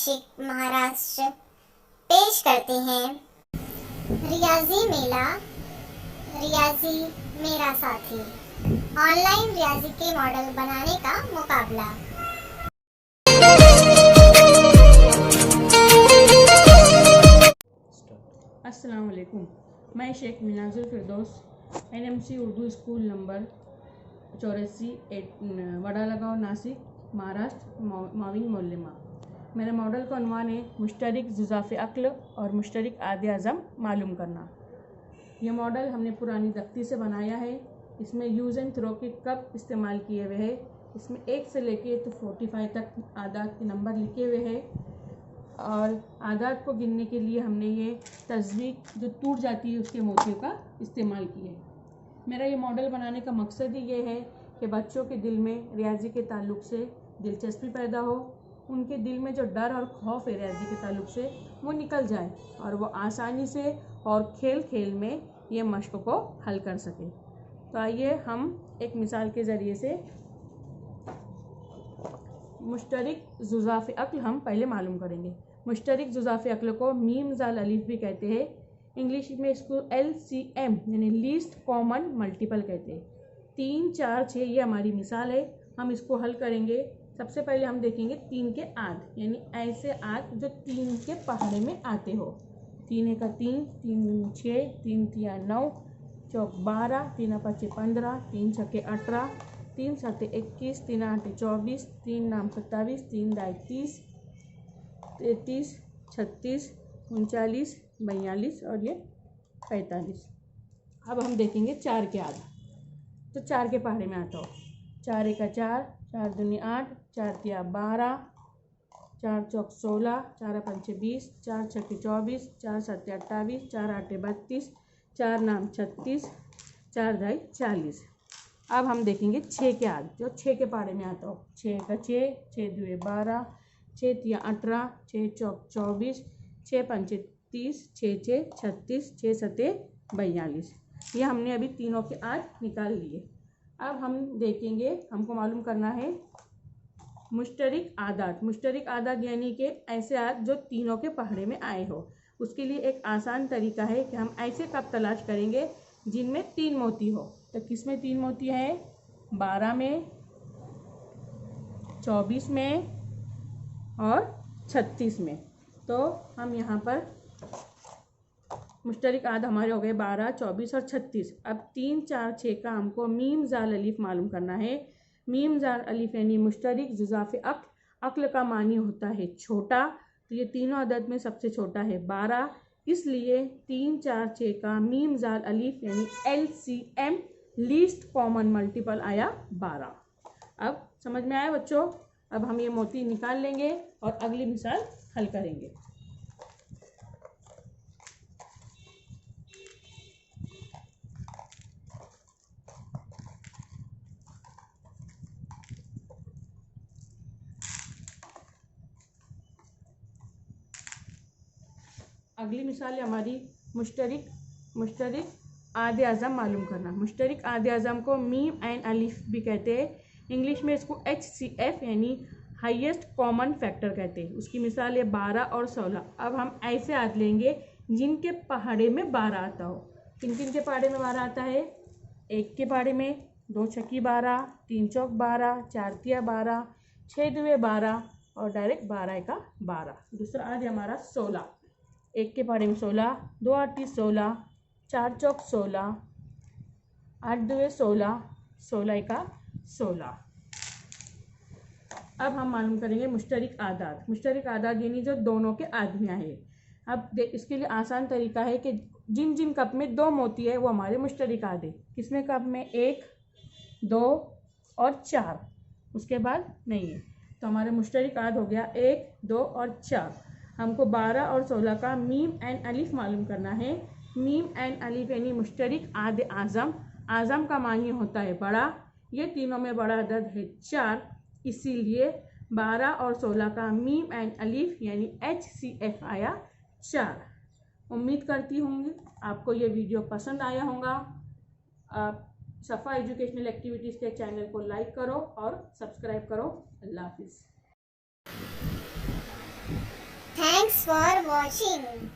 नाशिक महाराष्ट्र पेश करते हैं रियाजी मेला, रियाजी मेरा साथी, ऑनलाइन रियाजी के मॉडल बनाने का मुकाबला। अस्सलाम वालेकुम। मैं शेख मिनाजुल फिरदौस NMC Urdu school number 84 vada लगाव नासिक महाराष्ट्र माविन मोल्लेमा। मेरे मॉडल का उन्वान है मुश्तरिक जुज़ाफ़े अक्ल और मुश्तरिक आदे अज़म मालूम करना। यह मॉडल हमने पुरानी तख्ती से बनाया है। इसमें यूज़ एंड थ्रो के कप इस्तेमाल किए हुए हैं। इसमें 1 से लेके तो 45 तक आदाद के नंबर लिखे हुए हैं और आदाद को गिनने के लिए हमने ये तस्वीर जो टूट जाती है उसके मोतियों का इस्तेमाल किया है। मेरा ये मॉडल बनाने का मकसद ही ये है कि बच्चों के दिल में रियाजी के ताल्लुक़ से दिलचस्पी पैदा हो, उनके दिल में जो डर और खौफ है रियाजी के ताल्लुक़ से वो निकल जाए और वो आसानी से और खेल खेल में ये मश्क को हल कर सके। तो आइए हम एक मिसाल के ज़रिए से मुश्तरिक जुज़ाफ़े अक्ल हम पहले मालूम करेंगे। मुश्तरिक जुज़ाफ़े अक्ल को मीम ज़ाल अलिफ भी कहते हैं। इंग्लिश में इसको LCM यानी लीस्ट कॉमन मल्टीपल कहते हैं। 3, 4, 6 ये हमारी मिसाल है। हम इसको हल करेंगे। सबसे पहले हम देखेंगे 3 के आद, यानी ऐसे आद जो 3 के पहाड़े में आते हो। 3 का 3, 3 6, 3 तिया 9, चौक 12, 3 5 15, 3 छक्के 18, 3 7 21, 3 8 24, 3 9 27, 3 दाई 30, 33, 36, 39, 42 और ये 45। अब हम देखेंगे 4 के आधा। तो 4 के पहाड़े में आता हो। 4 का 4, 4 दूनी 8, 4 तिया 12, 4 चौक 16, 4 पंचे 20, 4 छक्के 24, 4 7 28, 4 8 32, 4 नाम 36, 4 दाई 40। अब हम देखेंगे 6 के आध जो 6 के पहाड़े में आता हो। 6 का 6, 6 दुए 12, 6 तिया 18, 6 चौक 24, 6 पंचे 30, 6 6 36, 6 सते 42। ये हमने अभी तीनों के आठ निकाल लिए। अब हम देखेंगे, हमको मालूम करना है मुश्तरिक आदाद। मुश्तरिक आदाद यानी कि ऐसे आद जो तीनों के पहाड़े में आए हो। उसके लिए एक आसान तरीका है कि हम ऐसे कप तलाश करेंगे जिनमें 3 मोती हो। तो किस में 3 मोती है? 12 में, 24 में और 36 में। तो हम यहाँ पर मुश्तरिक आद हमारे हो गए 12, 24 और 36। अब 3, 4, 6 का हमको मीम ज़ाल अलिफ मालूम करना है। मीम ज़ाल अलिफ यानी मुश्तरिक जुज़ाफ़े अक्ल। अक्ल का मानी होता है छोटा, तो ये तीनों अदद में सबसे छोटा है 12, इसलिए 3, 4, 6 का मीम ज़ाल अलिफ यानी LCM लीस्ट कॉमन मल्टीपल आया 12। अब समझ में आया बच्चों? अब हम ये मोती निकाल लेंगे और अगली मिसाल हल करेंगे। अगली मिसाल है हमारी मुश्तरिक आदे अज़म मालूम करना। मुश्तरिक आदे अज़म को मीम एंड अलिफ भी कहते हैं। इंग्लिश में इसको HCF यानी हाईएस्ट कॉमन फैक्टर कहते हैं। उसकी मिसाल है 12 और 16। अब हम ऐसे आद लेंगे जिनके पहाड़े में 12 आता हो। किन किन के पहाड़े में 12 आता है? 1 के पहाड़े में 2 छक्की 12, 3 चौक 12, 4 तिया 12, 6 दुए 12 और डायरेक्ट 12 का 12। दूसरा आद है हमारा 16। 1 के पहाड़े में 16, 2 8 16, 4 चौक 16, 8 दुए 16, 16 का 16। अब हम मालूम करेंगे मुश्तरिक आदाद। मुश्तरिक आदाद यानी जो दोनों के आदमियाँ हैं। अब इसके लिए आसान तरीका है कि जिन जिन कप में 2 मोती है वो हमारे मुश्तरिक आदे। किसमें कप में? 1, 2 और 4, उसके बाद नहीं है। तो हमारे मुश्तरिक आद हो गया 1, 2 और 4। हमको 12 और 16 का मीम एंड अलिफ मालूम करना है। मीम एंड अलिफ यानी मुश्तरिक आदे आज़म। आज़म का मानी होता है बड़ा। ये तीनों में बड़ा अदद है 4, इसीलिए 12 और 16 का मीम एंड अलिफ यानी HCF आया 4। उम्मीद करती हूँ आपको ये वीडियो पसंद आया होगा। आप सफ़ा एजुकेशनल एक्टिविटीज़ के चैनल को लाइक करो और सब्सक्राइब करो। अल्लाह हाफिज़। for watching.